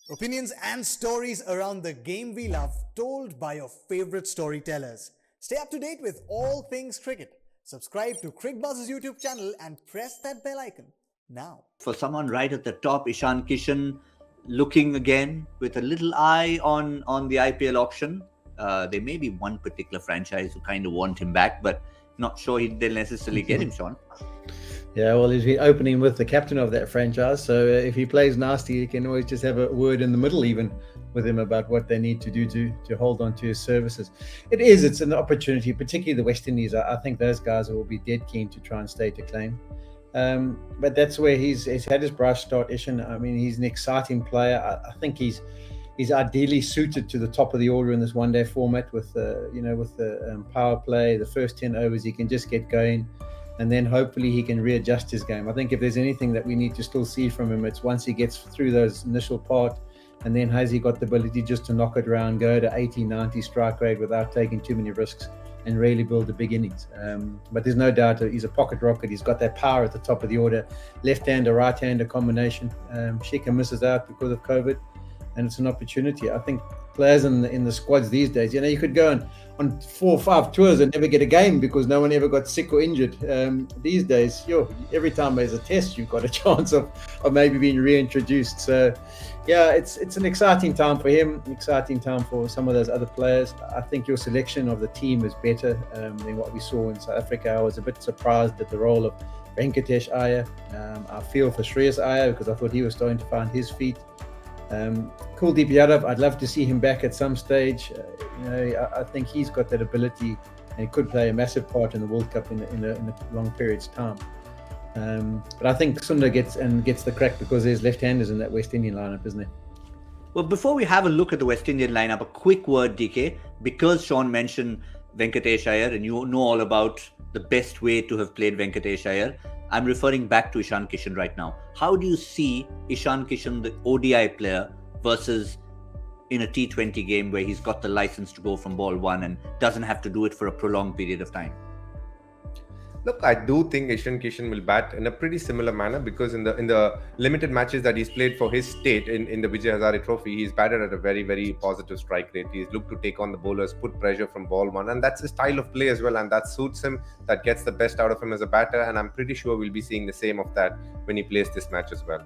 Opinions and stories around the game we love, told by your favorite storytellers. Stay up to date with all things cricket. Subscribe to Cricbuzz's YouTube channel and press that bell icon now. For someone right at the top, Ishan Kishan looking again with a little eye on the IPL auction. There may be one particular franchise who kind of want him back, but not sure they'll necessarily get him, Sean. Yeah, well, he's been opening with the captain of that franchise. So if he plays nasty, you can always just have a word in the middle even with him about what they need to do to hold on to his services. It's an opportunity, particularly the West Indies. I think those guys will be dead keen to try and stay to claim. But that's where he's had his bright start, Ishan. I mean, he's an exciting player. I think he's ideally suited to the top of the order in this one-day format with the power play, the first 10 overs, he can just get going. And then hopefully he can readjust his game. I think if there's anything that we need to still see from him, it's once he gets through those initial part, and then has he got the ability just to knock it around, go to 80, 90 strike rate without taking too many risks and really build the big innings. But there's no doubt he's a pocket rocket. He's got that power at the top of the order, left-hander, right-hander combination. Sheikha misses out because of COVID, and it's an opportunity. I think players in the squads these days, you could go on 4 or 5 tours and never get a game because no one ever got sick or injured. These days, every time there's a test, you've got a chance of maybe being reintroduced. So, yeah, it's an exciting time for him, exciting time for some of those other players. I think your selection of the team is better than what we saw in South Africa. I was a bit surprised at the role of Venkatesh Iyer. I feel for Shreyas Iyer because I thought he was starting to find his feet. Kuldeep Yadav, I'd love to see him back at some stage. I think he's got that ability and he could play a massive part in the World Cup in a long period's time. But I think Sundar gets the crack because there's left-handers in that West Indian lineup, isn't there? Well, before we have a look at the West Indian lineup, a quick word, DK, because Sean mentioned Venkatesh Iyer and you know all about the best way to have played Venkatesh Iyer. I'm referring back to Ishan Kishan right now. How do you see Ishan Kishan, the ODI player, versus in a T20 game where he's got the license to go from ball one and doesn't have to do it for a prolonged period of time? Look, I do think Ishan Kishan will bat in a pretty similar manner because in the limited matches that he's played for his state in the Vijay Hazare Trophy, he's batted at a very, very positive strike rate. He's looked to take on the bowlers, put pressure from ball one, and that's his style of play as well, and that suits him, that gets the best out of him as a batter, and I'm pretty sure we'll be seeing the same of that when he plays this match as well.